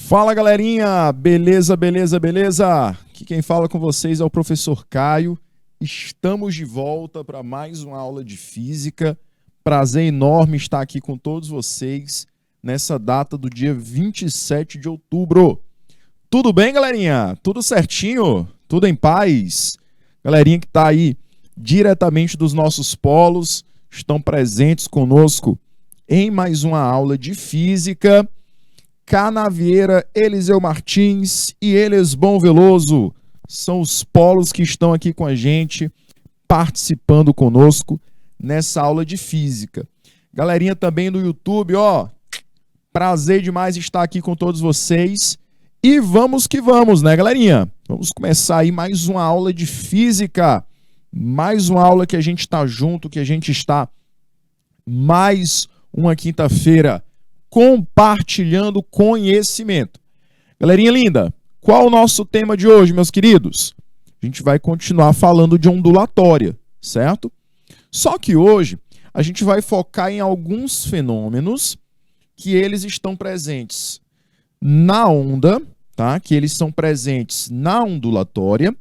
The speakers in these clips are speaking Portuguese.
Fala, galerinha, beleza, beleza, beleza? Aqui quem fala com vocês é o professor Caio. Estamos de volta para mais uma aula de física. Prazer enorme estar aqui com todos vocês nessa data do dia 27 de outubro. Tudo bem, galerinha? Tudo certinho? Tudo em paz? Galerinha que está aí diretamente dos nossos polos, estão presentes conosco em mais uma aula de física. Canavieira, Eliseu Martins e Elesbom Veloso são os polos que estão aqui com a gente, participando conosco nessa aula de física. Galerinha também no YouTube, ó, prazer demais estar aqui com todos vocês. E vamos que vamos, né, galerinha? Vamos começar aí mais uma aula de física, mais uma aula que a gente está junto, que a gente está mais uma quinta-feira compartilhando conhecimento. Galerinha linda, qual o nosso tema de hoje, meus queridos? A gente vai continuar falando de ondulatória, certo? Só que hoje a gente vai focar em alguns fenômenos que eles estão presentes na onda, tá? Que eles são presentes na ondulatória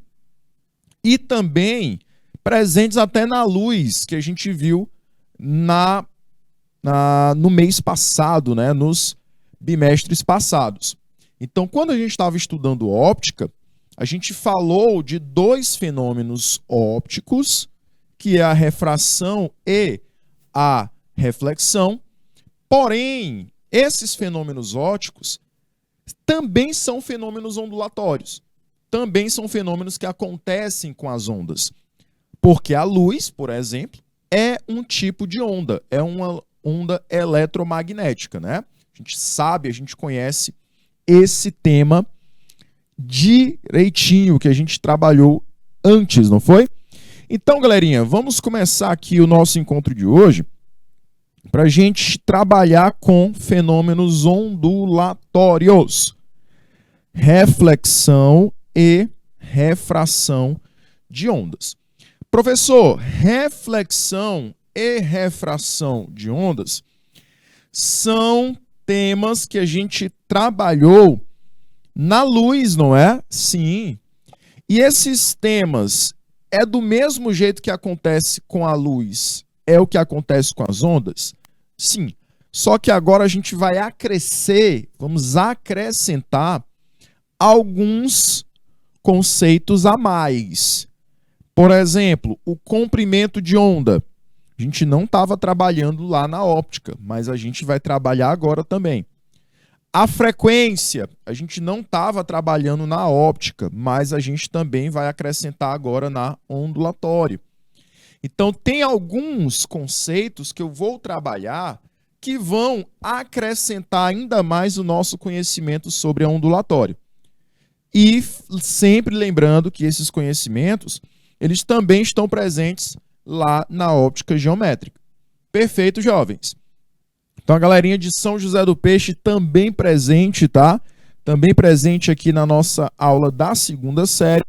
e também presentes até na luz, que a gente viu no mês passado, né, nos bimestres passados. Então, quando a gente estava estudando óptica, a gente falou de dois fenômenos ópticos, que é a refração e a reflexão. Porém, esses fenômenos ópticos também são fenômenos ondulatórios. Também são fenômenos que acontecem com as ondas. Porque a luz, por exemplo, é um tipo de onda, é uma onda eletromagnética, né? A gente sabe, a gente conhece esse tema direitinho que a gente trabalhou antes, não foi? Então, galerinha, vamos começar aqui o nosso encontro de hoje para a gente trabalhar com fenômenos ondulatórios, reflexão e refração de ondas. Professor, reflexão e refração de ondas são temas que a gente trabalhou na luz, não é? Sim. E esses temas é do mesmo jeito que acontece com a luz, é o que acontece com as ondas? Sim. Só que agora a gente vai vamos acrescentar alguns conceitos a mais. Por exemplo, o comprimento de onda. A gente não estava trabalhando lá na óptica, mas a gente vai trabalhar agora também. A frequência, a gente não estava trabalhando na óptica, mas a gente também vai acrescentar agora na ondulatória. Então, tem alguns conceitos que eu vou trabalhar que vão acrescentar ainda mais o nosso conhecimento sobre a ondulatória. E sempre lembrando que esses conhecimentos, eles também estão presentes lá na óptica geométrica. Perfeito, jovens? Então, a galerinha de São José do Peixe também presente, tá? Também presente aqui na nossa aula da segunda série.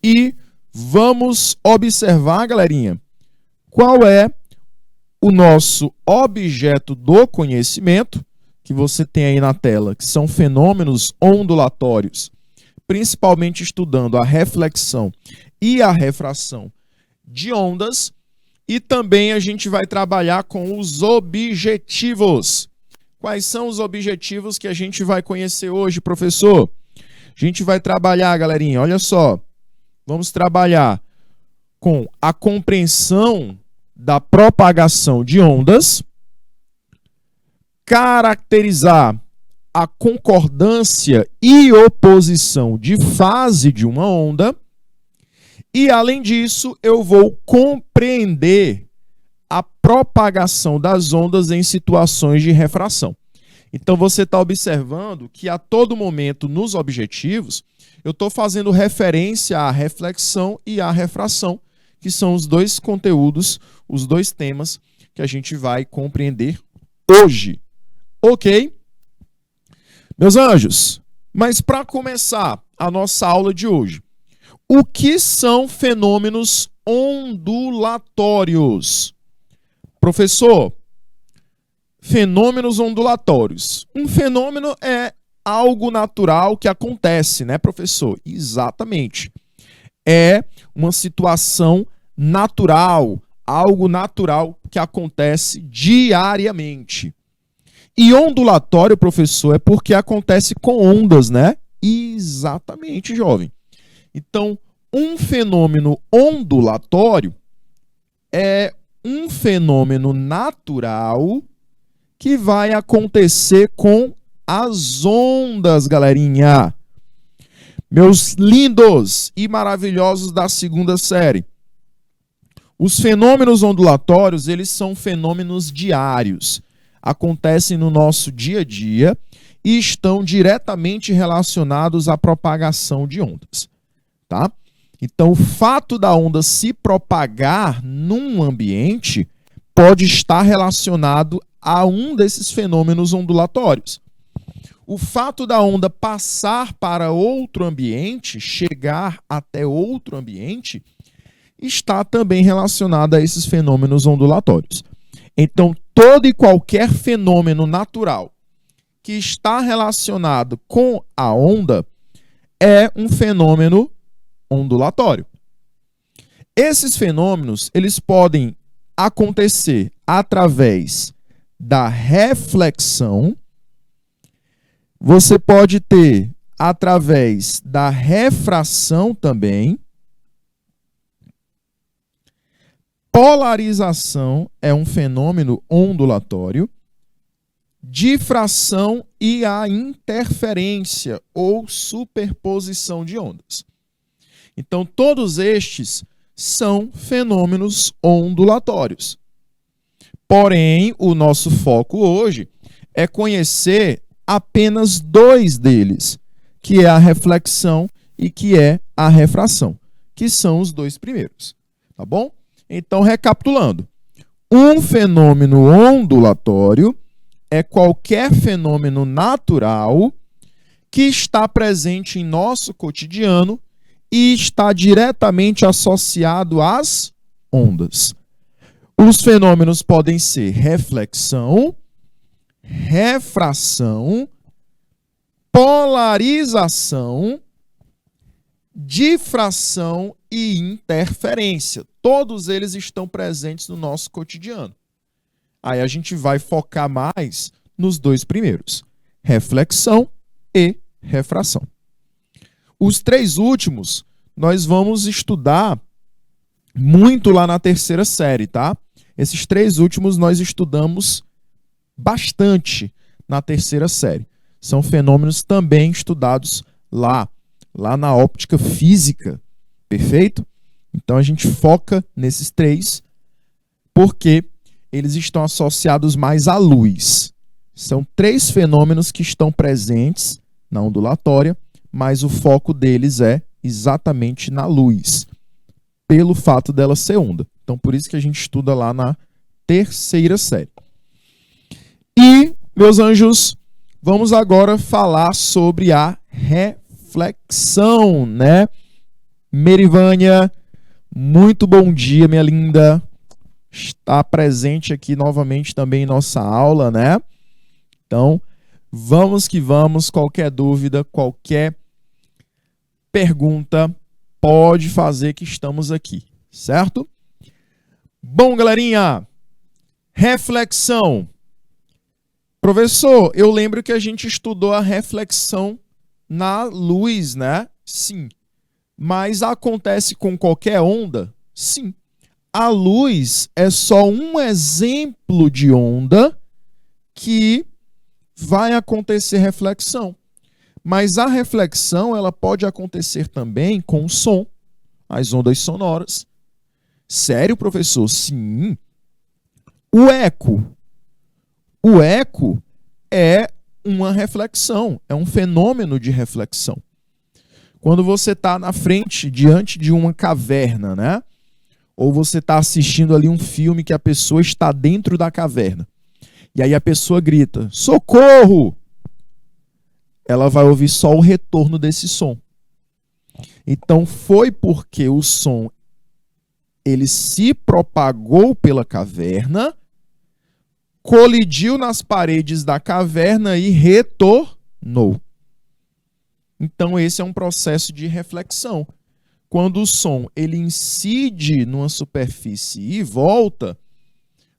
E vamos observar, galerinha, qual é o nosso objeto do conhecimento, que você tem aí na tela, que são fenômenos ondulatórios, principalmente estudando a reflexão e a refração de ondas, e também a gente vai trabalhar com os objetivos. Quais são os objetivos que a gente vai conhecer hoje, professor? A gente vai trabalhar, galerinha, olha só, vamos trabalhar com a compreensão da propagação de ondas, caracterizar a concordância e oposição de fase de uma onda. E, além disso, eu vou compreender a propagação das ondas em situações de refração. Então, você está observando que a todo momento, nos objetivos, eu estou fazendo referência à reflexão e à refração, que são os dois conteúdos, os dois temas que a gente vai compreender hoje. Ok? Meus anjos, mas para começar a nossa aula de hoje, o que são fenômenos ondulatórios? Professor, fenômenos ondulatórios. Um fenômeno é algo natural que acontece, né, professor? Exatamente. É uma situação natural, algo natural que acontece diariamente. E ondulatório, professor, é porque acontece com ondas, né? Exatamente, jovem. Então, um fenômeno ondulatório é um fenômeno natural que vai acontecer com as ondas, galerinha. Meus lindos e maravilhosos da segunda série. Os fenômenos ondulatórios, eles são fenômenos diários. Acontecem no nosso dia a dia e estão diretamente relacionados à propagação de ondas, tá? Então, o fato da onda se propagar num ambiente pode estar relacionado a um desses fenômenos ondulatórios. O fato da onda passar para outro ambiente, chegar até outro ambiente, está também relacionado a esses fenômenos ondulatórios. Então, todo e qualquer fenômeno natural que está relacionado com a onda é um fenômeno ondulatório. Esses fenômenos, eles podem acontecer através da reflexão. Você pode ter através da refração também. Polarização é um fenômeno ondulatório. Difração e a interferência ou superposição de ondas. Então, todos estes são fenômenos ondulatórios. Porém, o nosso foco hoje é conhecer apenas dois deles, que é a reflexão e que é a refração, que são os dois primeiros, tá bom? Então, recapitulando, um fenômeno ondulatório é qualquer fenômeno natural que está presente em nosso cotidiano e está diretamente associado às ondas. Os fenômenos podem ser reflexão, refração, polarização, difração e interferência. Todos eles estão presentes no nosso cotidiano. Aí a gente vai focar mais nos dois primeiros, reflexão e refração. Os três últimos, nós vamos estudar muito lá na terceira série, tá? Esses três últimos nós estudamos bastante na terceira série. São fenômenos também estudados lá na óptica física, perfeito? Então a gente foca nesses três, porque eles estão associados mais à luz. São três fenômenos que estão presentes na ondulatória, mas o foco deles é exatamente na luz, pelo fato dela ser onda. Então, por isso que a gente estuda lá na terceira série. E, meus anjos, vamos agora falar sobre a reflexão, né? Merivânia, muito bom dia, minha linda. Está presente aqui novamente também em nossa aula, né? Então, vamos que vamos. Qualquer dúvida, qualquer pergunta, pode fazer que estamos aqui, certo? Bom, galerinha, reflexão. Professor, eu lembro que a gente estudou a reflexão na luz, né? Sim. Mas acontece com qualquer onda? Sim. A luz é só um exemplo de onda que vai acontecer reflexão. Mas a reflexão, ela pode acontecer também com o som, as ondas sonoras. Sério, professor? Sim. O eco. O eco é uma reflexão, é um fenômeno de reflexão. Quando você está na frente, diante de uma caverna, né? Ou você está assistindo ali um filme que a pessoa está dentro da caverna. E aí a pessoa grita, socorro! Ela vai ouvir só o retorno desse som. Então foi porque o som ele se propagou pela caverna, colidiu nas paredes da caverna e retornou. Então esse é um processo de reflexão. Quando o som ele incide numa superfície e volta,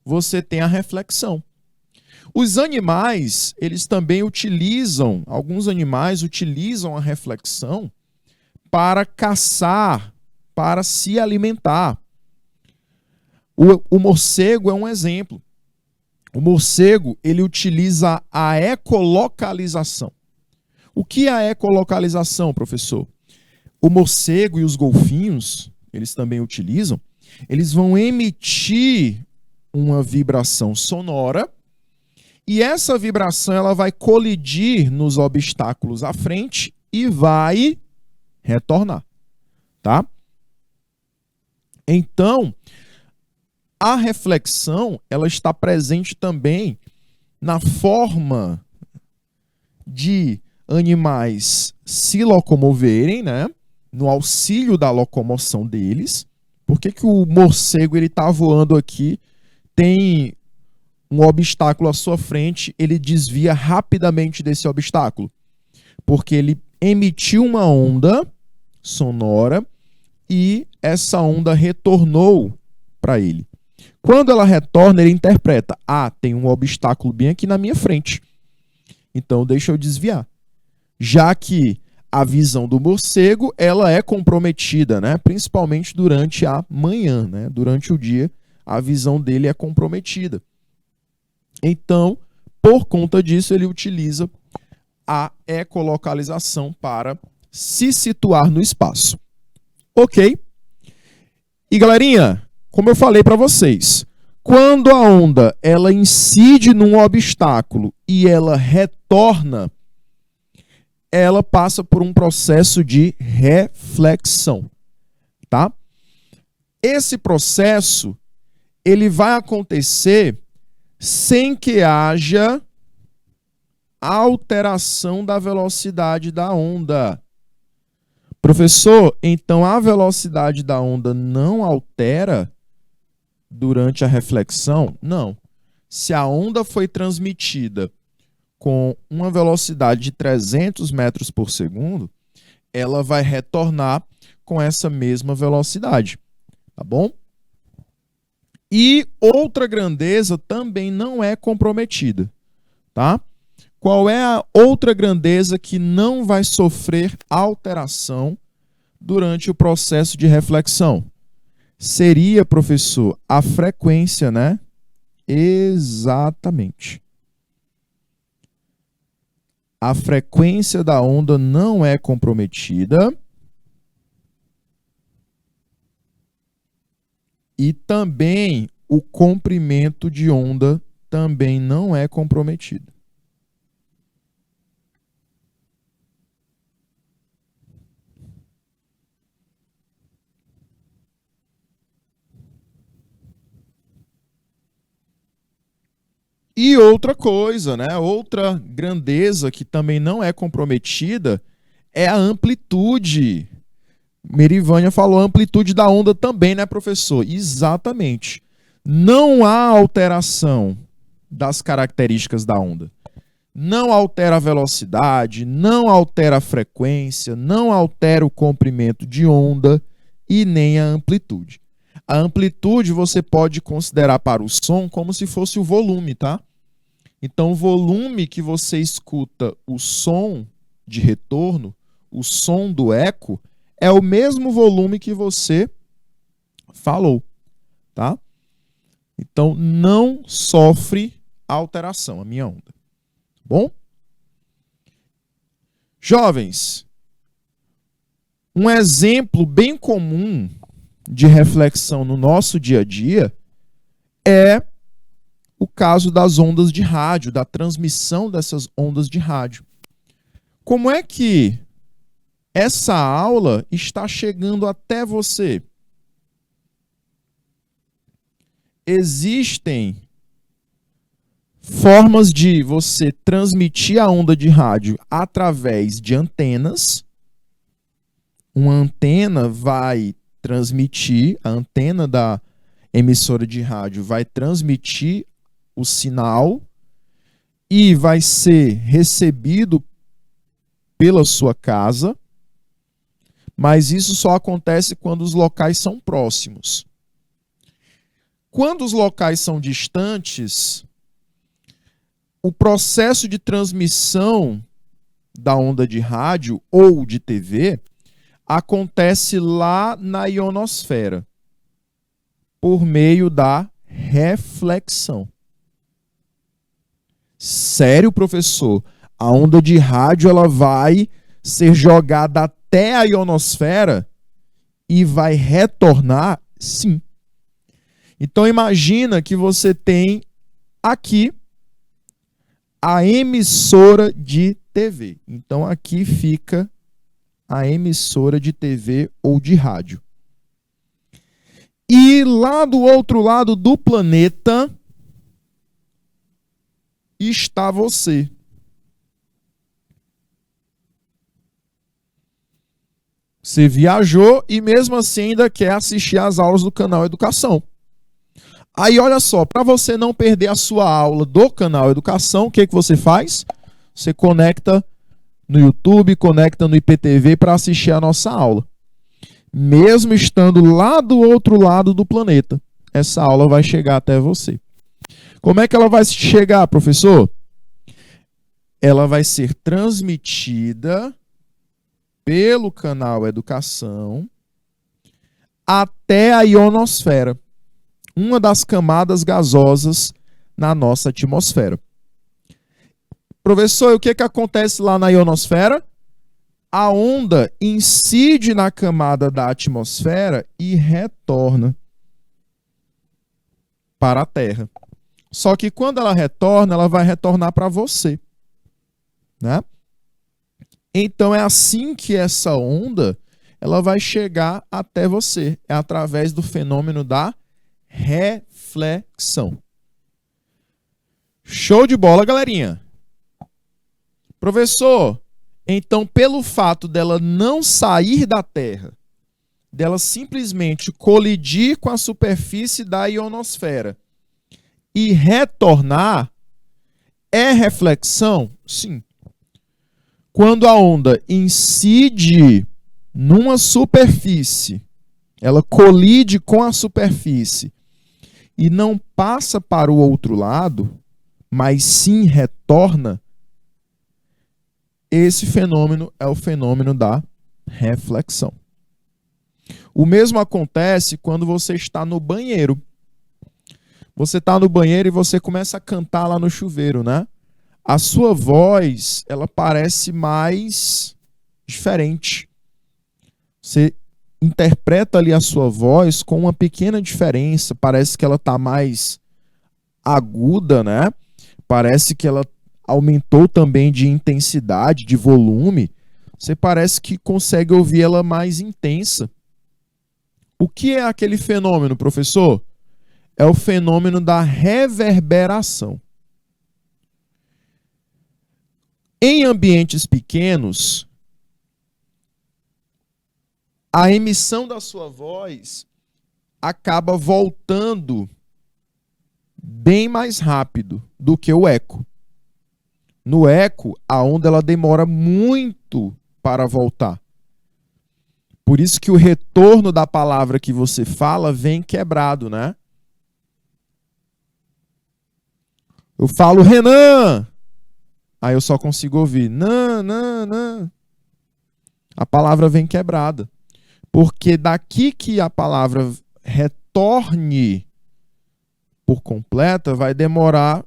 você tem a reflexão. Os animais, eles também utilizam, alguns animais utilizam a reflexão para caçar, para se alimentar. O morcego é um exemplo. O morcego, ele utiliza a ecolocalização. O que é a ecolocalização, professor? O morcego e os golfinhos, eles também utilizam, eles vão emitir uma vibração sonora e essa vibração ela vai colidir nos obstáculos à frente e vai retornar, tá? Então, a reflexão, ela está presente também na forma de animais se locomoverem, né? No auxílio da locomoção deles. Por que o morcego ele está voando aqui, tem um obstáculo à sua frente, ele desvia rapidamente desse obstáculo? Porque ele emitiu uma onda sonora e essa onda retornou para ele. Quando ela retorna, ele interpreta: ah, tem um obstáculo bem aqui na minha frente, então deixa eu desviar. Já que a visão do morcego ela é comprometida, né? Principalmente durante a manhã, né? Durante o dia, a visão dele é comprometida. Então, por conta disso, ele utiliza a ecolocalização para se situar no espaço. Ok? E galerinha, como eu falei para vocês, quando a onda ela incide num obstáculo e ela retorna, ela passa por um processo de reflexão, tá? Esse processo ele vai acontecer sem que haja alteração da velocidade da onda. Professor, então a velocidade da onda não altera durante a reflexão? Não. Se a onda foi transmitida com uma velocidade de 300 metros por segundo, ela vai retornar com essa mesma velocidade, tá bom? E outra grandeza também não é comprometida, tá? Qual é a outra grandeza que não vai sofrer alteração durante o processo de reflexão? Seria, professor, a frequência, né? Exatamente. A frequência da onda não é comprometida e também o comprimento de onda também não é comprometido. E outra coisa, né? Outra grandeza que também não é comprometida é a amplitude. Merivânia falou a amplitude da onda também, né, professor? Exatamente. Não há alteração das características da onda. Não altera a velocidade, não altera a frequência, não altera o comprimento de onda e nem a amplitude. A amplitude você pode considerar para o som como se fosse o volume, tá? Então, o volume que você escuta o som de retorno, o som do eco, é o mesmo volume que você falou, tá? Então, não sofre alteração a minha onda. Bom? Jovens, um exemplo bem comum de reflexão no nosso dia a dia é o caso das ondas de rádio, da transmissão dessas ondas de rádio. Como é que essa aula está chegando até você? Existem formas de você transmitir a onda de rádio através de antenas. Uma antena vai transmitir, a antena da emissora de rádio vai transmitir o sinal e vai ser recebido pela sua casa, mas isso só acontece quando os locais são próximos. Quando os locais são distantes, o processo de transmissão da onda de rádio ou de TV acontece lá na ionosfera, por meio da reflexão. Sério, professor? A onda de rádio ela vai ser jogada até a ionosfera e vai retornar? Sim. Então imagina que você tem aqui a emissora de TV. Então aqui fica a emissora de TV ou de rádio. E lá do outro lado do planeta está você. Você viajou e mesmo assim ainda quer assistir às aulas do canal Educação. Aí olha só, para você não perder a sua aula do canal Educação, o que você faz? Você conecta no YouTube, conecta no IPTV para assistir a nossa aula. Mesmo estando lá do outro lado do planeta, essa aula vai chegar até você. Como é que ela vai chegar, professor? Ela vai ser transmitida pelo canal Educação até a ionosfera, uma das camadas gasosas na nossa atmosfera. Professor, o que acontece lá na ionosfera? A onda incide na camada da atmosfera e retorna para a Terra. Só que quando ela retorna, ela vai retornar para você, né? Então é assim que essa onda ela vai chegar até você. É através do fenômeno da reflexão. Show de bola, galerinha! Professor, então pelo fato dela não sair da Terra, dela simplesmente colidir com a superfície da ionosfera e retornar, é reflexão? Sim. Quando a onda incide numa superfície, ela colide com a superfície e não passa para o outro lado, mas sim retorna, esse fenômeno é o fenômeno da reflexão. O mesmo acontece quando você está no banheiro. Você está no banheiro e você começa a cantar lá no chuveiro, né? A sua voz, ela parece mais diferente. Você interpreta ali a sua voz com uma pequena diferença. Parece que ela está mais aguda, né? Parece que ela aumentou também de intensidade, de volume. Você parece que consegue ouvir ela mais intensa. O que é aquele fenômeno, professor? É o fenômeno da reverberação. Em ambientes pequenos, a emissão da sua voz acaba voltando bem mais rápido do que o eco. No eco, a onda ela demora muito para voltar. Por isso que o retorno da palavra que você fala vem quebrado, né? Eu falo Renan, aí eu só consigo ouvir não, não, não. A palavra vem quebrada. Porque daqui que a palavra retorne por completa, vai demorar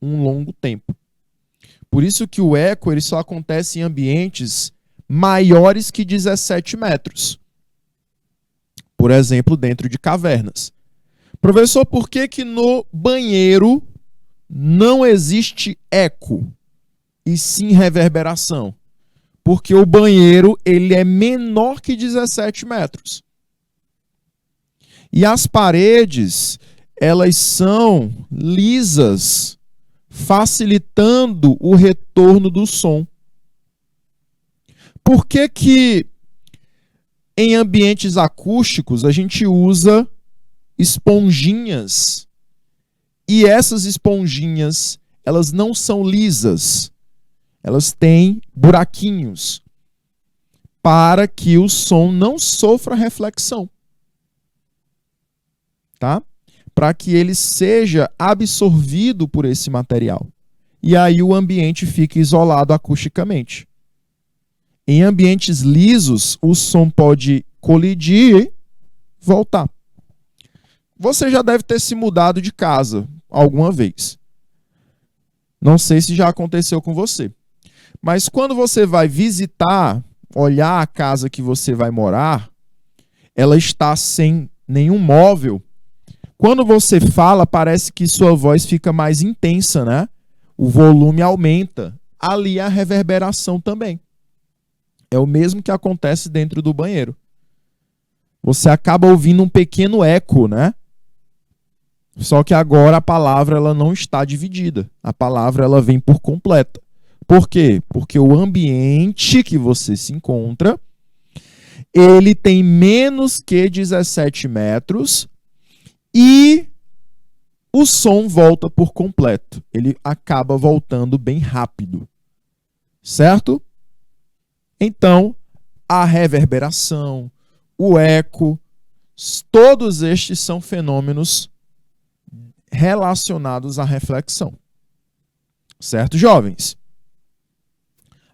um longo tempo. Por isso que o eco ele só acontece em ambientes maiores que 17 metros. Por exemplo, dentro de cavernas. Professor, por que no banheiro não existe eco e sim reverberação? Porque o banheiro ele é menor que 17 metros. E as paredes, elas são lisas, facilitando o retorno do som. Por que em ambientes acústicos a gente usa esponjinhas? E essas esponjinhas, elas não são lisas. Elas têm buraquinhos para que o som não sofra reflexão, tá? Para que ele seja absorvido por esse material. E aí o ambiente fica isolado acusticamente. Em ambientes lisos, o som pode colidir e voltar. Você já deve ter se mudado de casa alguma vez. Não sei se já aconteceu com você. Mas quando você vai visitar, olhar a casa que você vai morar, ela está sem nenhum móvel. Quando você fala, parece que sua voz fica mais intensa, né? O volume aumenta. Ali a reverberação também. É o mesmo que acontece dentro do banheiro. Você acaba ouvindo um pequeno eco, né? Só que agora a palavra ela não está dividida. A palavra ela vem por completa. Por quê? Porque o ambiente que você se encontra, ele tem menos que 17 metros e o som volta por completo. Ele acaba voltando bem rápido. Certo? Então, a reverberação, o eco, todos estes são fenômenos relacionados à reflexão. Certo, jovens?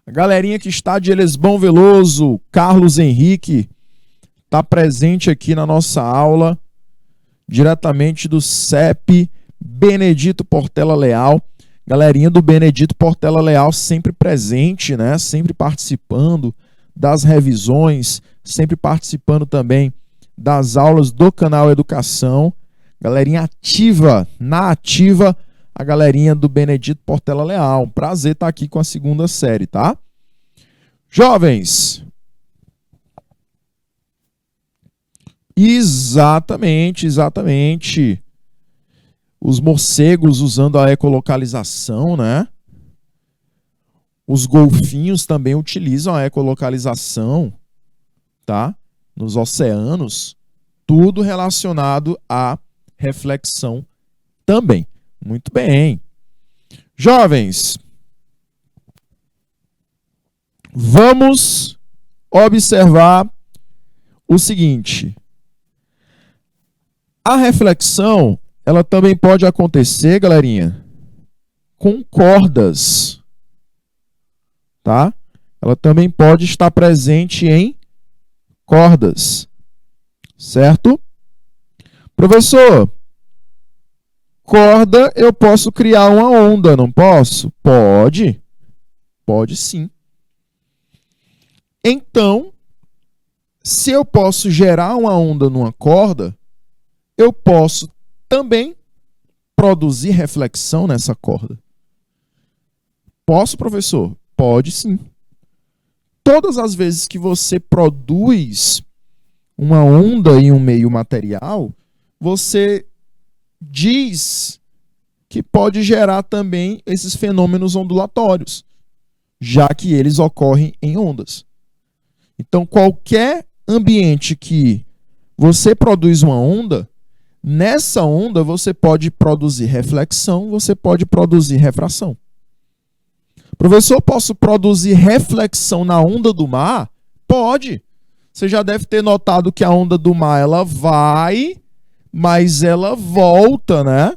A galerinha que está de Elesbão Veloso, Carlos Henrique, está presente aqui na nossa aula, diretamente do CEP Benedito Portela Leal. Galerinha do Benedito Portela Leal sempre presente, né? Sempre participando das revisões, sempre participando também das aulas do canal Educação. Galerinha ativa, na ativa, a galerinha do Benedito Portela Leal. Um prazer estar aqui com a segunda série, tá? Jovens. Exatamente. Os morcegos usando a ecolocalização, né? Os golfinhos também utilizam a ecolocalização, tá? Nos oceanos, tudo relacionado à reflexão também. Muito bem. Jovens, vamos observar o seguinte. A reflexão, ela também pode acontecer, galerinha, com cordas, tá? Ela também pode estar presente em cordas, certo? Professor, corda eu posso criar uma onda, não posso? Pode. Pode sim. Então, se eu posso gerar uma onda numa corda, eu posso também produzir reflexão nessa corda. Posso, professor? Pode sim. Todas as vezes que você produz uma onda em um meio material, você diz que pode gerar também esses fenômenos ondulatórios, já que eles ocorrem em ondas. Então, qualquer ambiente que você produz uma onda, nessa onda você pode produzir reflexão, você pode produzir refração. Professor, posso produzir reflexão na onda do mar? Pode. Você já deve ter notado que a onda do mar ela vai, mas ela volta, né?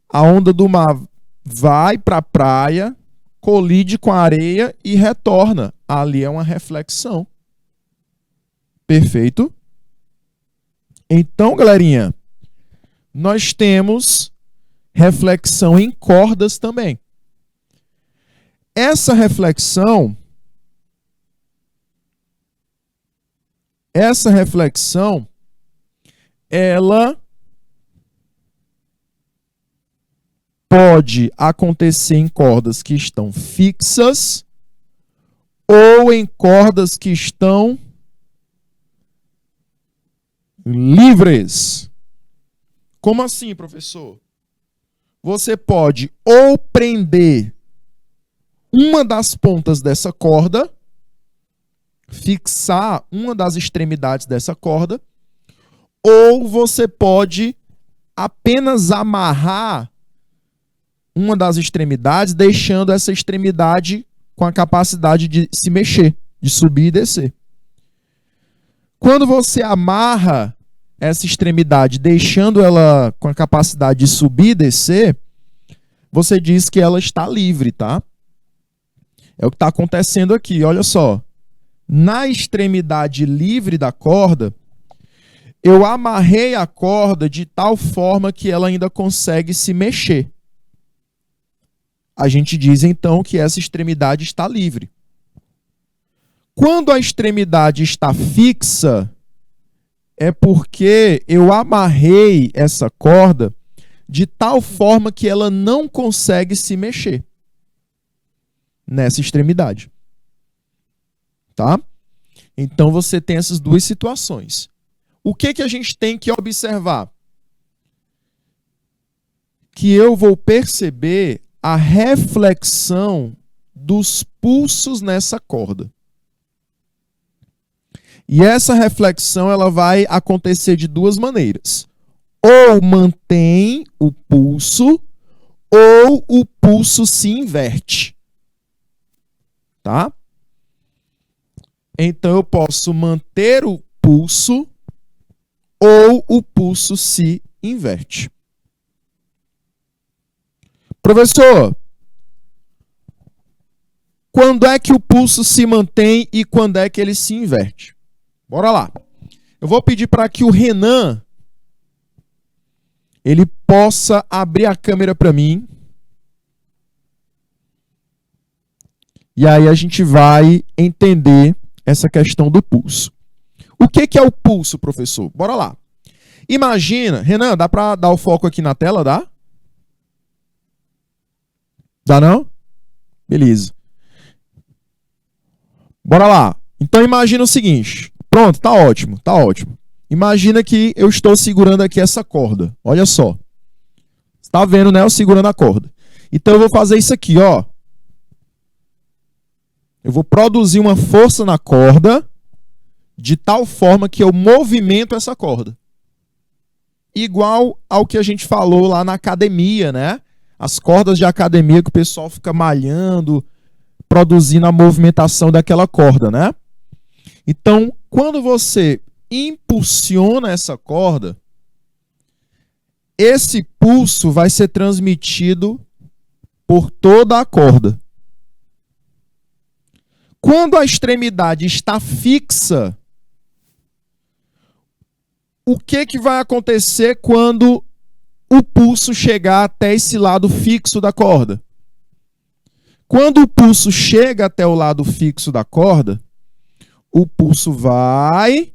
A onda do mar vai para a praia, colide com a areia e retorna. Ali é uma reflexão. Perfeito? Então, galerinha, nós temos reflexão em cordas também. Essa reflexão ela pode acontecer em cordas que estão fixas ou em cordas que estão livres. Como assim, professor? Você pode ou prender uma das pontas dessa corda, fixar uma das extremidades dessa corda, ou você pode apenas amarrar uma das extremidades, deixando essa extremidade com a capacidade de se mexer, de subir e descer. Quando você amarra essa extremidade, deixando ela com a capacidade de subir e descer, você diz que ela está livre, tá? É o que está acontecendo aqui, olha só. Na extremidade livre da corda, eu amarrei a corda de tal forma que ela ainda consegue se mexer. A gente diz então que essa extremidade está livre. Quando a extremidade está fixa, é porque eu amarrei essa corda de tal forma que ela não consegue se mexer nessa extremidade. Tá? Então você tem essas duas situações. O que a gente tem que observar? Que eu vou perceber a reflexão dos pulsos nessa corda. E essa reflexão ela vai acontecer de duas maneiras. Ou mantém o pulso, ou o pulso se inverte. Tá? Então eu posso manter o pulso, ou o pulso se inverte. Professor, quando é que o pulso se mantém e quando é que ele se inverte? Bora lá. Eu vou pedir para que o Renan ele possa abrir a câmera para mim. E aí a gente vai entender essa questão do pulso. O que é o pulso, professor? Bora lá. Imagina, Renan, dá para dar o foco aqui na tela, dá? Dá não? Beleza. Bora lá. Então imagina o seguinte. Pronto, tá ótimo, tá ótimo. Imagina que eu estou segurando aqui essa corda. Olha só. Você tá vendo, né? Eu segurando a corda. Então eu vou fazer isso aqui, ó. Eu vou produzir uma força na corda de tal forma que eu movimento essa corda. Igual ao que a gente falou lá na academia, né? As cordas de academia que o pessoal fica malhando, produzindo a movimentação daquela corda, né? Então, quando você impulsiona essa corda, esse pulso vai ser transmitido por toda a corda. Quando a extremidade está fixa, o que vai acontecer quando o pulso chegar até esse lado fixo da corda? Quando o pulso chega até o lado fixo da corda, o pulso vai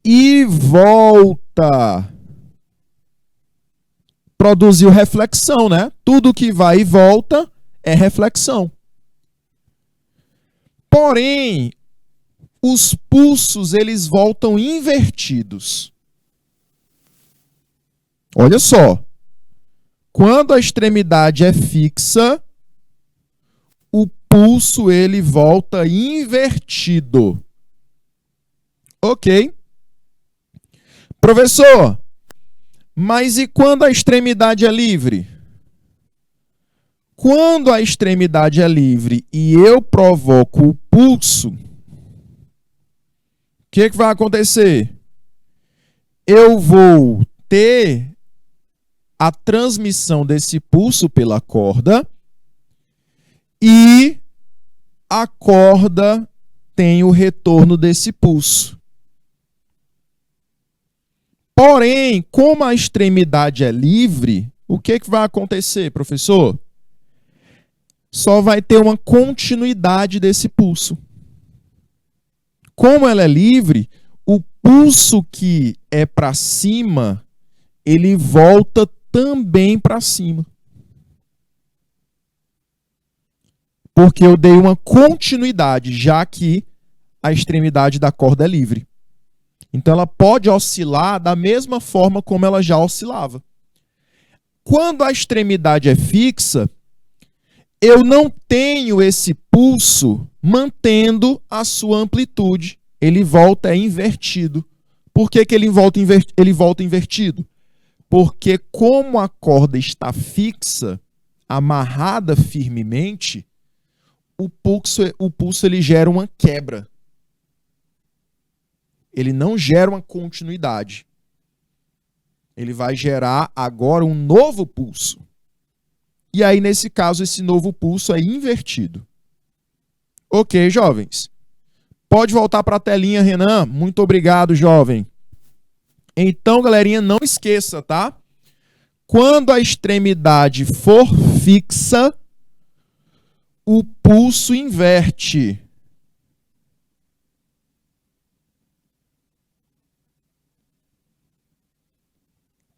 e volta. Produziu reflexão, né? Tudo que vai e volta é reflexão. Porém, os pulsos eles voltam invertidos. Olha só. Quando a extremidade é fixa, o pulso ele volta invertido. Ok. Professor, mas e quando a extremidade é livre? Quando a extremidade é livre e eu provoco o pulso, o que vai acontecer? Eu vou ter a transmissão desse pulso pela corda e a corda tem o retorno desse pulso. Porém, como a extremidade é livre, o que vai acontecer, professor? Só vai ter uma continuidade desse pulso. Como ela é livre, o pulso que é para cima, ele volta também para cima. Porque eu dei uma continuidade, já que a extremidade da corda é livre. Então ela pode oscilar da mesma forma como ela já oscilava. Quando a extremidade é fixa, eu não tenho esse pulso mantendo a sua amplitude. Ele volta invertido. Por que ele volta invertido? Porque como a corda está fixa, amarrada firmemente, o pulso ele gera uma quebra. Ele não gera uma continuidade. Ele vai gerar agora um novo pulso. E aí, nesse caso, esse novo pulso é invertido. Ok, jovens. Pode voltar para a telinha, Renan. Muito obrigado, jovem. Então, galerinha, não esqueça, tá? Quando a extremidade for fixa, o pulso inverte.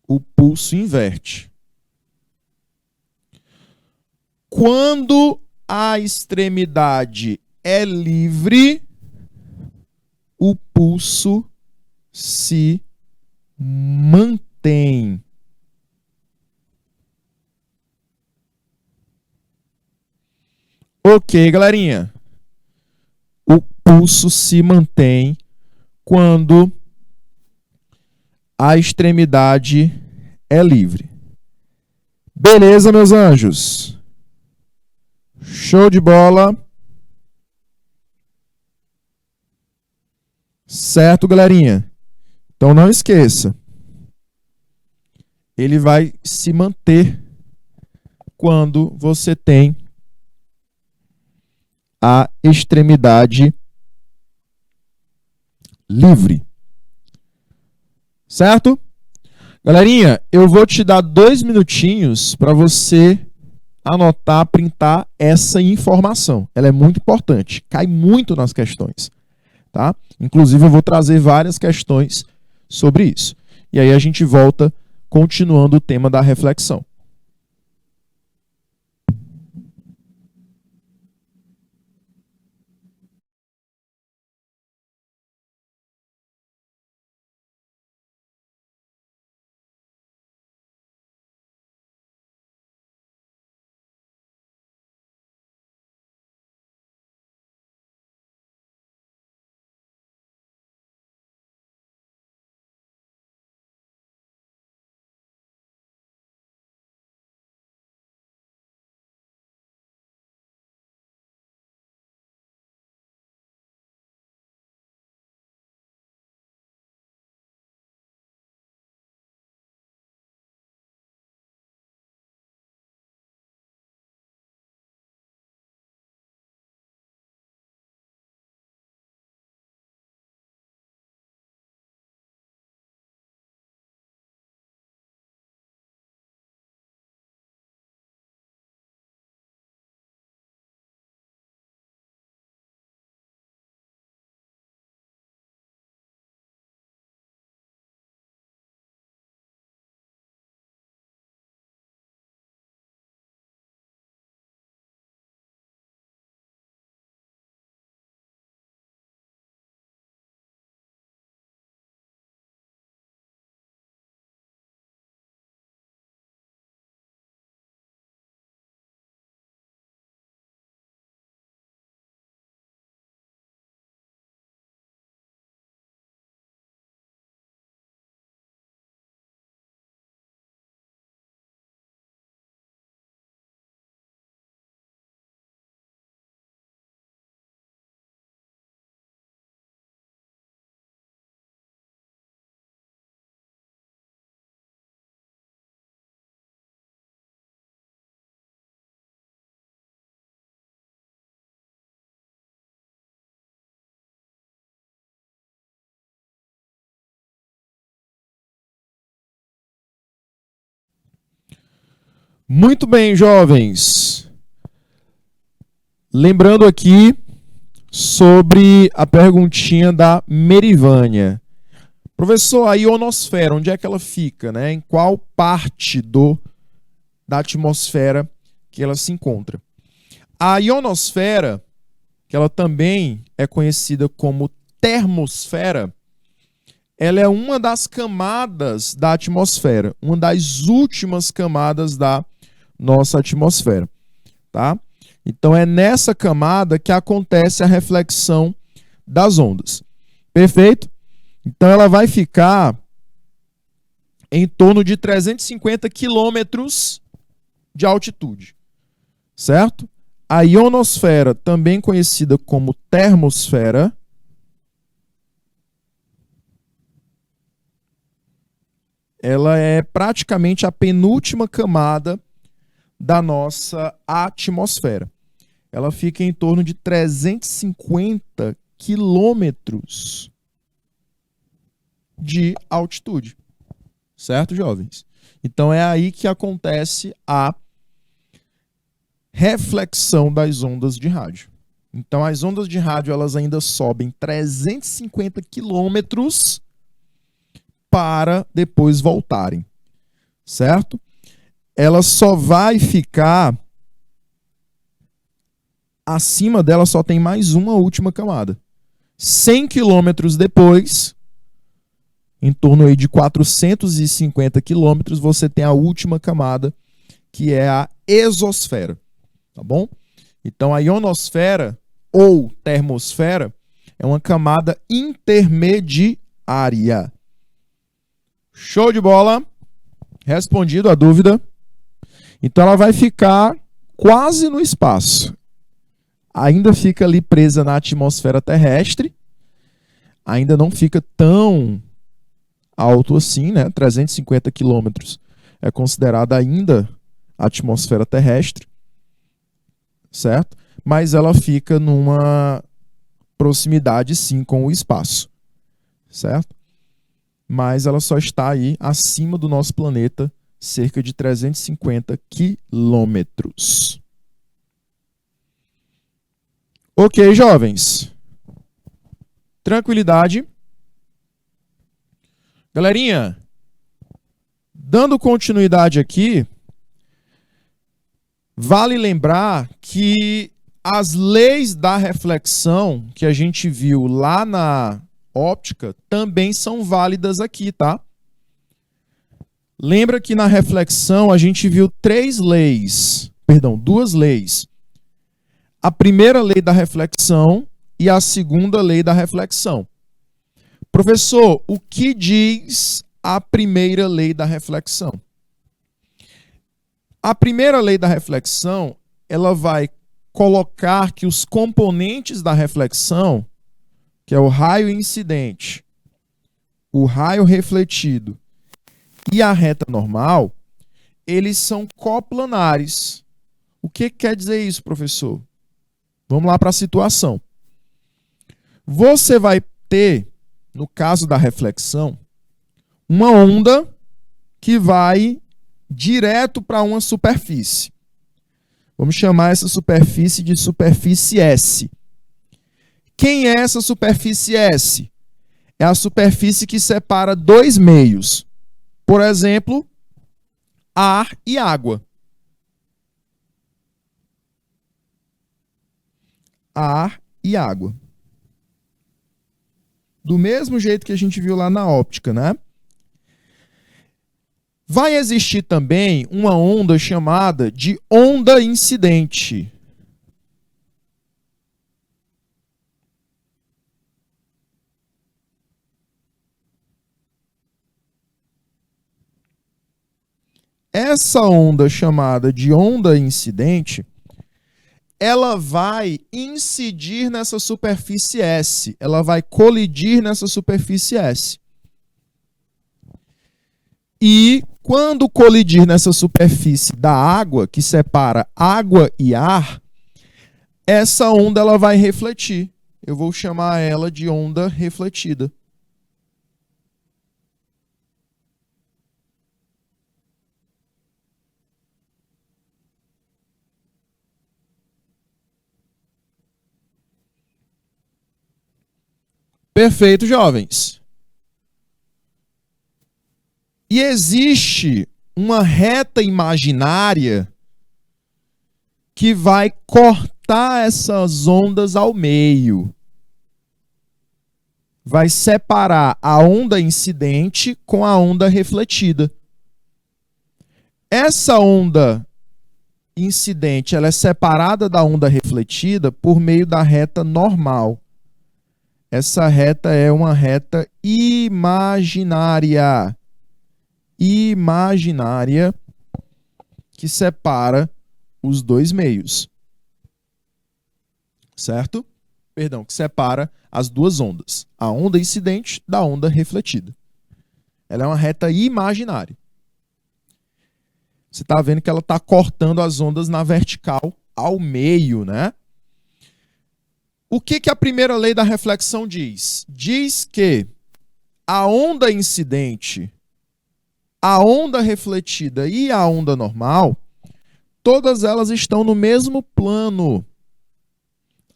O pulso inverte. Quando a extremidade é livre, o pulso se mantém. Ok, galerinha. O pulso se mantém quando a extremidade é livre. Beleza, meus anjos? Show de bola. Certo, galerinha? Então não esqueça. Ele vai se manter quando você tem a extremidade livre. Certo? Galerinha, eu vou te dar 2 minutinhos para você anotar, printar essa informação. Ela é muito importante, cai muito nas questões, tá? Inclusive eu vou trazer várias questões sobre isso. E aí a gente volta continuando o tema da reflexão. Muito bem, jovens. Lembrando aqui sobre a perguntinha da Merivânia. Professor, a ionosfera, onde é que ela fica, né? Em qual parte da atmosfera que ela se encontra? A ionosfera, que ela também é conhecida como termosfera, ela é uma das camadas da atmosfera, uma das últimas camadas da nossa atmosfera, tá? Então é nessa camada que acontece a reflexão das ondas. Perfeito? Então ela vai ficar em torno de 350 quilômetros de altitude. certo? A ionosfera, também conhecida como termosfera, ela é praticamente a penúltima camada da nossa atmosfera. Ela fica em torno de 350 quilômetros de altitude. Certo, jovens? Então é aí que acontece a reflexão das ondas de rádio. Então as ondas de rádio elas ainda sobem 350 quilômetros para depois voltarem, certo? Ela só vai ficar acima dela, só tem mais uma última camada. 100 quilômetros depois, em torno aí de 450 quilômetros, você tem a última camada, que é a exosfera, tá bom? Então a ionosfera ou termosfera é uma camada intermediária. Show de bola? Respondido a dúvida. Então ela vai ficar quase no espaço. Ainda fica ali presa na atmosfera terrestre. Ainda não fica tão alto assim, né? 350 quilômetros é considerada ainda a atmosfera terrestre, certo? Mas ela fica numa proximidade, sim, com o espaço, certo? Mas ela só está aí acima do nosso planeta, cerca de 350 quilômetros. Ok, jovens. Tranquilidade. Galerinha, dando continuidade aqui, vale lembrar que as leis da reflexão que a gente viu lá na óptica também são válidas aqui, tá? Lembra que na reflexão a gente viu duas leis. A primeira lei da reflexão e a segunda lei da reflexão. Professor, o que diz a primeira lei da reflexão? A primeira lei da reflexão, ela vai colocar que os componentes da reflexão, que é o raio incidente, o raio refletido e a reta normal, eles são coplanares. O que quer dizer isso, professor? Vamos lá para a situação. Você vai ter, no caso da reflexão, uma onda que vai direto para uma superfície. Vamos chamar essa superfície de superfície S. Quem é essa superfície S? É a superfície que separa dois meios. Por exemplo, ar e água. Ar e água. Do mesmo jeito que a gente viu lá na óptica, né? Vai existir também uma onda chamada de onda incidente. Essa onda chamada de onda incidente, ela vai incidir nessa superfície S, ela vai colidir nessa superfície S. E quando colidir nessa superfície da água, que separa água e ar, essa onda ela vai refletir. Eu vou chamar ela de onda refletida. Perfeito, jovens. E existe uma reta imaginária que vai cortar essas ondas ao meio. Vai separar a onda incidente com a onda refletida. Essa onda incidente, ela é separada da onda refletida por meio da reta normal. Essa reta é uma reta imaginária. Imaginária que separa os dois meios. Certo? Perdão, que separa as duas ondas. A onda incidente da onda refletida. Ela é uma reta imaginária. Você está vendo que ela está cortando as ondas na vertical ao meio, né? O que a primeira lei da reflexão diz? Diz que a onda incidente, a onda refletida e a onda normal, todas elas estão no mesmo plano.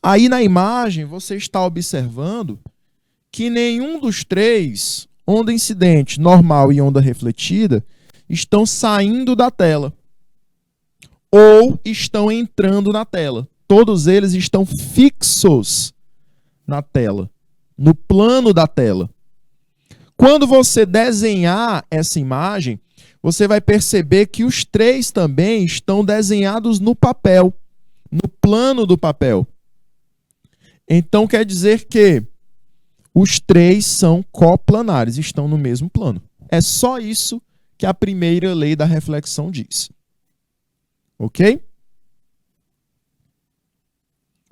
Aí na imagem você está observando que nenhum dos três, onda incidente, normal e onda refletida, estão saindo da tela ou estão entrando na tela. Todos eles estão fixos na tela, no plano da tela. Quando você desenhar essa imagem, você vai perceber que os três também estão desenhados no papel, no plano do papel. Então quer dizer que os três são coplanares, estão no mesmo plano. É só isso que a primeira lei da reflexão diz. Ok?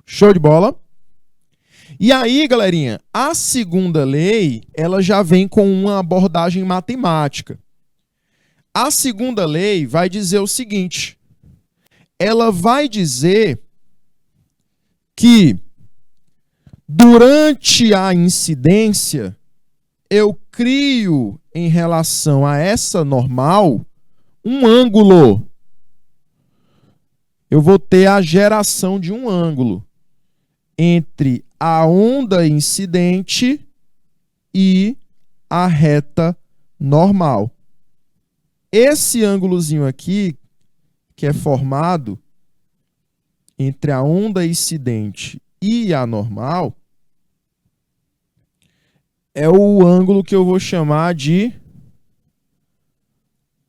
Show de bola? E aí, galerinha, a segunda lei, ela já vem com uma abordagem matemática. A segunda lei vai dizer o seguinte: ela vai dizer que durante a incidência, eu crio em relação a essa normal um ângulo. Eu vou ter a geração de um ângulo entre a onda incidente e a reta normal. Esse ângulozinho aqui, que é formado entre a onda incidente e a normal, é o ângulo que eu vou chamar de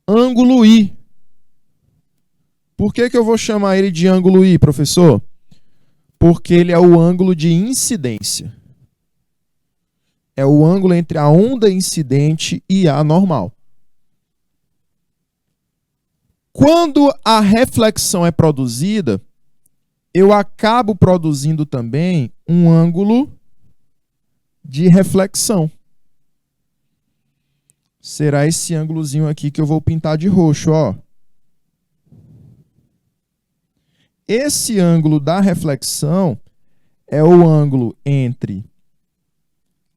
ângulo I. Por que eu vou chamar ele de ângulo I, professor? Porque ele é o ângulo de incidência. É o ângulo entre a onda incidente e a normal. Quando a reflexão é produzida, eu acabo produzindo também um ângulo de reflexão. Será esse ângulozinho aqui que eu vou pintar de roxo, ó. Esse ângulo da reflexão é o ângulo entre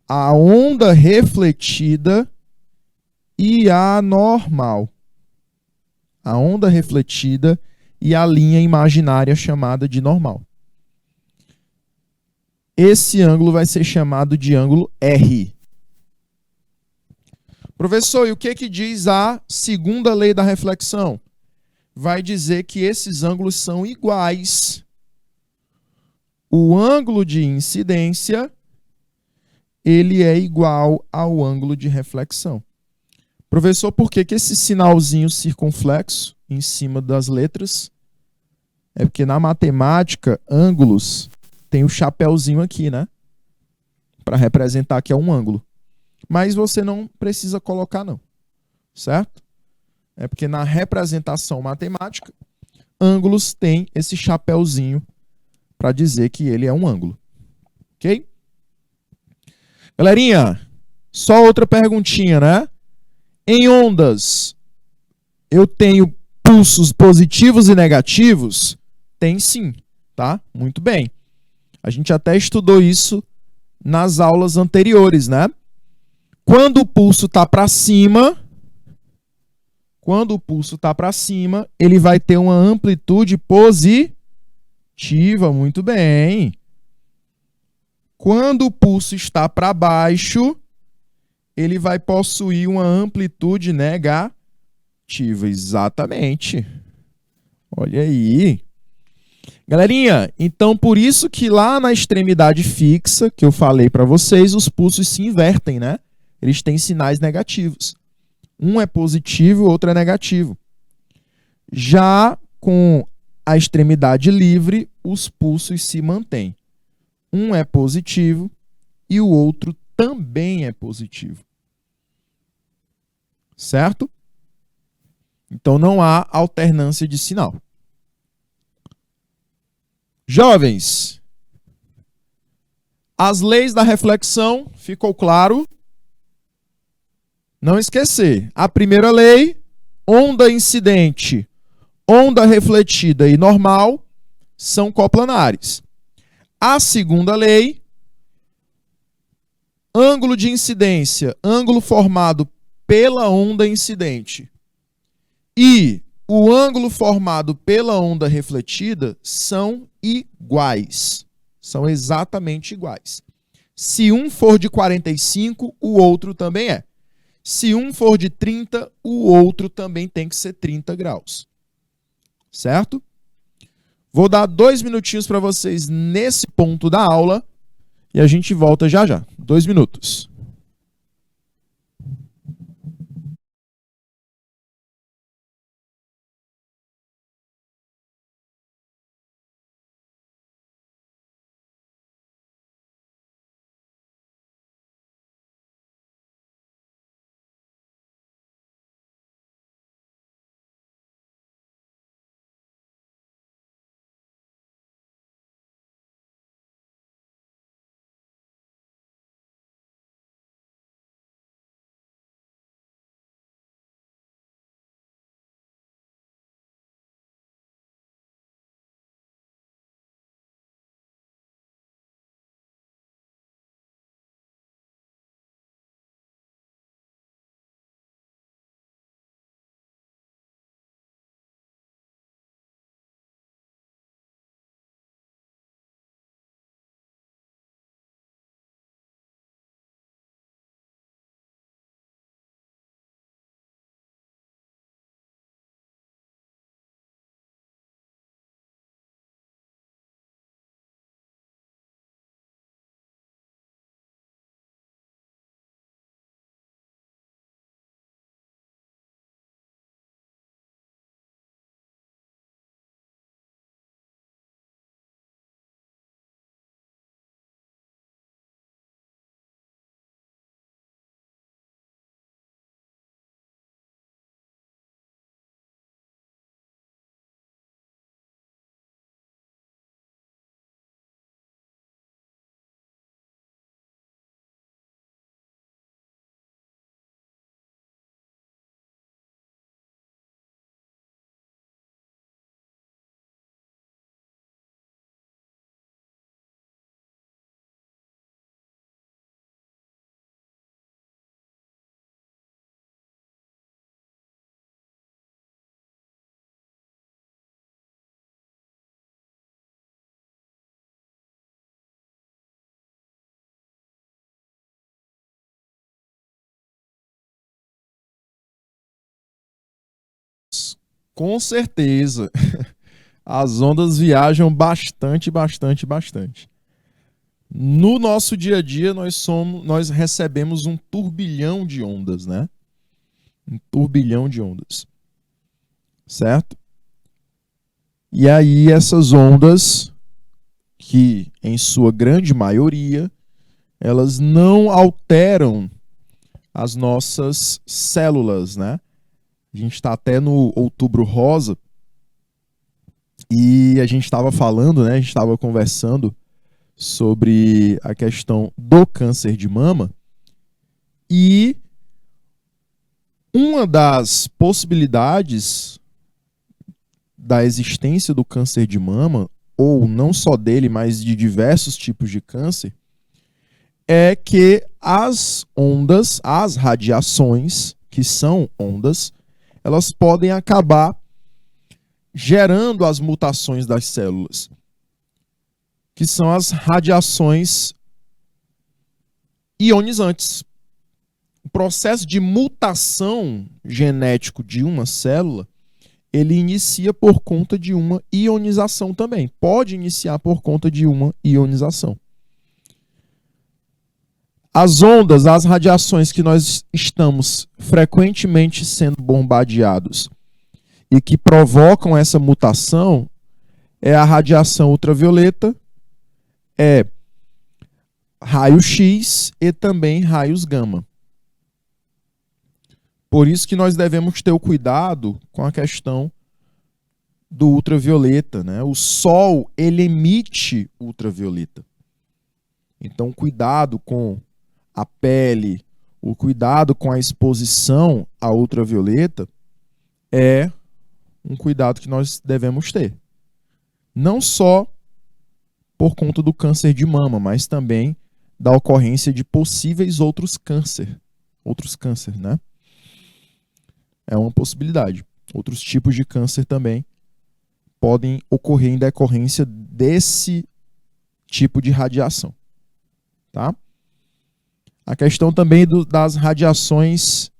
a onda refletida e a normal. A onda refletida e a linha imaginária chamada de normal. Esse ângulo vai ser chamado de ângulo R. Professor, e o que diz a segunda lei da reflexão? Vai dizer que esses ângulos são iguais. O ângulo de incidência, ele é igual ao ângulo de reflexão. Professor, por que esse sinalzinho circunflexo em cima das letras? É porque na matemática, ângulos tem o chapéuzinho aqui, né? Para representar que é um ângulo. Mas você não precisa colocar, não. Certo? É porque na representação matemática, ângulos tem esse chapéuzinho para dizer que ele é um ângulo. Ok? Galerinha, só outra perguntinha, né? Em ondas, eu tenho pulsos positivos e negativos? Tem sim, tá? Muito bem. A gente até estudou isso nas aulas anteriores, né? Quando o pulso está para cima, ele vai ter uma amplitude positiva, muito bem. Quando o pulso está para baixo, ele vai possuir uma amplitude negativa. Exatamente. Olha aí. Galerinha, então por isso que lá na extremidade fixa, que eu falei para vocês, os pulsos se invertem, né? Eles têm sinais negativos. Um é positivo, o outro é negativo. Já com a extremidade livre, os pulsos se mantêm. Um é positivo e o outro também é positivo. Certo? Então não há alternância de sinal. Jovens, as leis da reflexão, ficou claro? Não esquecer. A primeira lei, onda incidente, onda refletida e normal, são coplanares. A segunda lei, ângulo de incidência, ângulo formado pela onda incidente, e o ângulo formado pela onda refletida são iguais. São exatamente iguais. Se um for de 45, o outro também é. Se um for de 30, o outro também tem que ser 30 graus. Certo? Vou dar 2 minutinhos para vocês nesse ponto da aula e a gente volta já já. 2 minutos. Com certeza. As ondas viajam bastante, bastante, bastante. No nosso dia a dia, nós recebemos um turbilhão de ondas, né? Um turbilhão de ondas. Certo? E aí essas ondas, que em sua grande maioria, elas não alteram as nossas células, né? A gente está até no Outubro Rosa e a gente estava falando, né? A gente estava conversando sobre a questão do câncer de mama e uma das possibilidades da existência do câncer de mama, ou não só dele, mas de diversos tipos de câncer, é que as ondas, as radiações, que são ondas, elas podem acabar gerando as mutações das células, que são as radiações ionizantes. O processo de mutação genético de uma célula, ele inicia por conta de uma ionização também. Pode iniciar por conta de uma ionização. As ondas, as radiações que nós estamos frequentemente sendo bombardeados e que provocam essa mutação é a radiação ultravioleta, é raio-x e também raios gama. Por isso que nós devemos ter o cuidado com a questão do ultravioleta, né? O sol, ele emite ultravioleta. Então, cuidado com a pele, o cuidado com a exposição à ultravioleta é um cuidado que nós devemos ter. Não só por conta do câncer de mama, mas também da ocorrência de possíveis outros cânceres, né? É uma possibilidade. Outros tipos de câncer também podem ocorrer em decorrência desse tipo de radiação, tá? A questão também das radiações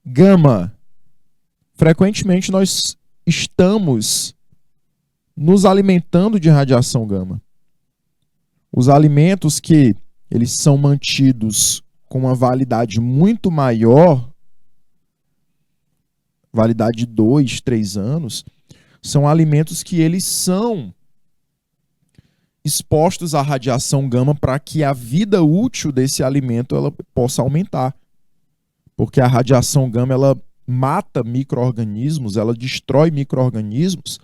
gama. Frequentemente nós estamos nos alimentando de radiação gama. Os alimentos que eles são mantidos com uma validade muito maior, validade de 2, 3 anos, são alimentos que eles são expostos à radiação gama para que a vida útil desse alimento ela possa aumentar. Porque a radiação gama ela mata micro-organismos, ela destrói micro-organismos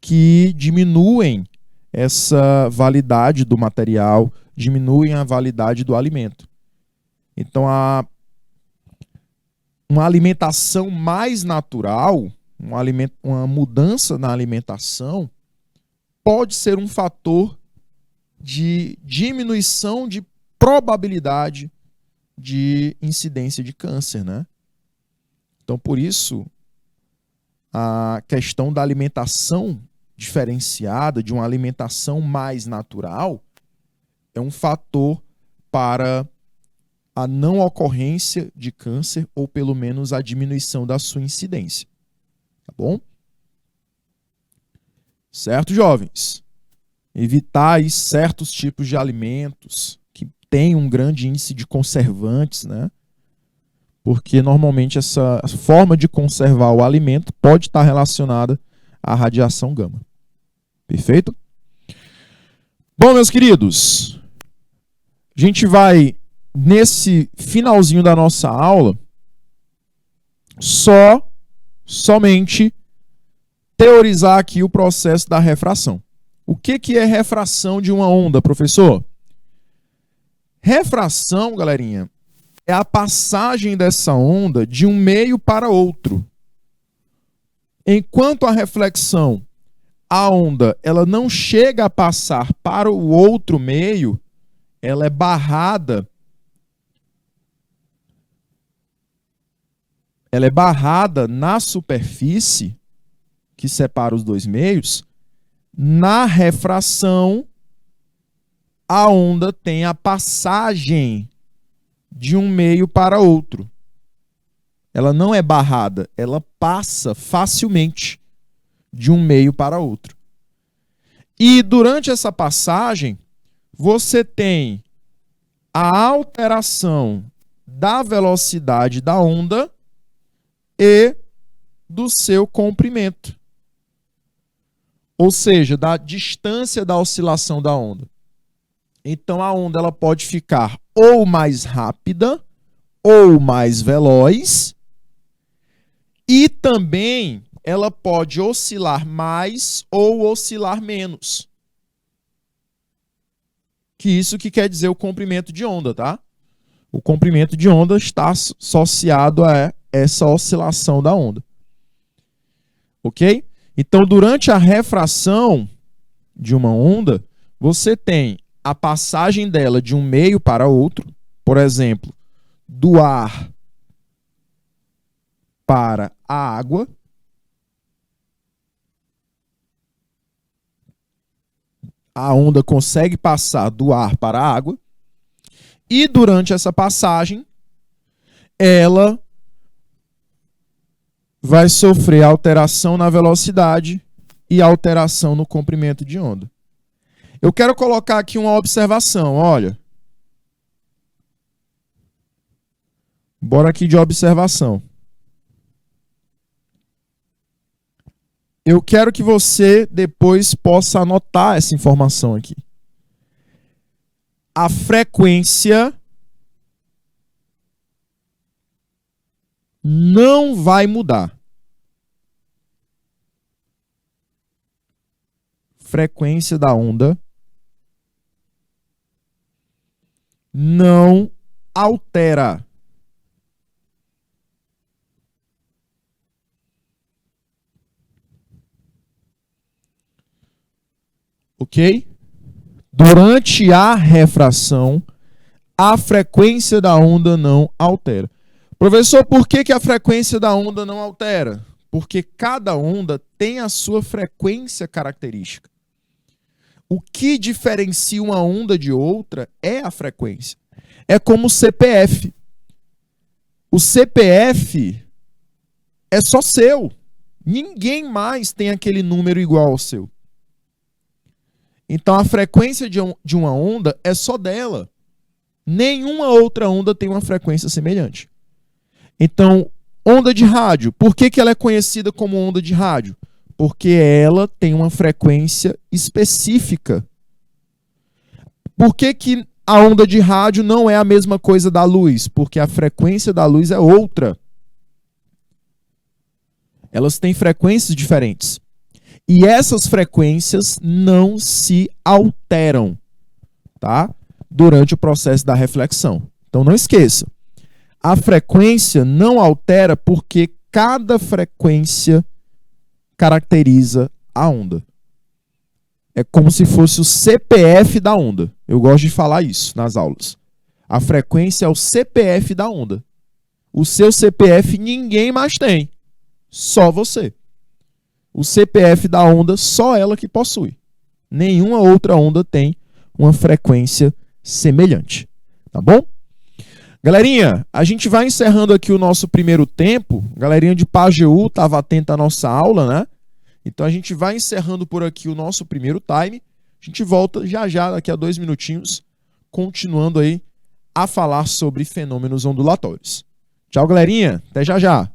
que diminuem essa validade do material, diminuem a validade do alimento. Então, uma alimentação mais natural, uma mudança na alimentação, pode ser um fator de diminuição de probabilidade de incidência de câncer, né? Então, por isso, a questão da alimentação diferenciada, de uma alimentação mais natural, é um fator para a não ocorrência de câncer ou pelo menos a diminuição da sua incidência. Tá bom? Certo, jovens? Evitar aí certos tipos de alimentos que têm um grande índice de conservantes, né? Porque normalmente essa forma de conservar o alimento pode estar relacionada à radiação gama. Perfeito? Bom, meus queridos, a gente vai, nesse finalzinho da nossa aula, somente teorizar aqui o processo da refração. O que é refração de uma onda, professor? Refração, galerinha, é a passagem dessa onda de um meio para outro. Enquanto a reflexão, a onda, ela não chega a passar para o outro meio, ela é barrada. Ela é barrada na superfície que separa os dois meios. Na refração, a onda tem a passagem de um meio para outro. Ela não é barrada, ela passa facilmente de um meio para outro. E durante essa passagem, você tem a alteração da velocidade da onda e do seu comprimento. Ou seja, da distância da oscilação da onda. Então a onda ela pode ficar ou mais rápida ou mais veloz, e também ela pode oscilar mais ou oscilar menos. Que isso que quer dizer o comprimento de onda, tá? O comprimento de onda está associado a essa oscilação da onda. Ok? Então, durante a refração de uma onda, você tem a passagem dela de um meio para outro, por exemplo, do ar para a água. A onda consegue passar do ar para a água. E durante essa passagem, ela vai sofrer alteração na velocidade e alteração no comprimento de onda. Eu quero colocar aqui uma observação, olha. Bora aqui de observação. Eu quero que você depois possa anotar essa informação aqui. A frequência não vai mudar. frequência da onda não altera. Ok? Durante a refração, a frequência da onda não altera. Professor, por que a frequência da onda não altera? Porque cada onda tem a sua frequência característica. O que diferencia uma onda de outra é a frequência. É como o CPF. O CPF é só seu. Ninguém mais tem aquele número igual ao seu. Então a frequência de uma onda é só dela. Nenhuma outra onda tem uma frequência semelhante. Então, onda de rádio. Por que ela é conhecida como onda de rádio? Porque ela tem uma frequência específica. Por que a onda de rádio não é a mesma coisa da luz? Porque a frequência da luz é outra. Elas têm frequências diferentes. E essas frequências não se alteram, tá? Durante o processo da reflexão. Então não esqueça. A frequência não altera porque cada frequência caracteriza a onda. É como se fosse o CPF da onda. Eu gosto de falar isso nas aulas. A frequência é o CPF da onda. O seu CPF ninguém mais tem. Só você. O CPF da onda, só ela que possui. Nenhuma outra onda tem uma frequência semelhante. Tá bom? Galerinha, a gente vai encerrando aqui o nosso primeiro tempo. Galerinha de Pajeú estava atenta à nossa aula, né? Então a gente vai encerrando por aqui o nosso primeiro time. A gente volta já já, daqui a 2 minutinhos, continuando aí a falar sobre fenômenos ondulatórios. Tchau, galerinha. Até já já.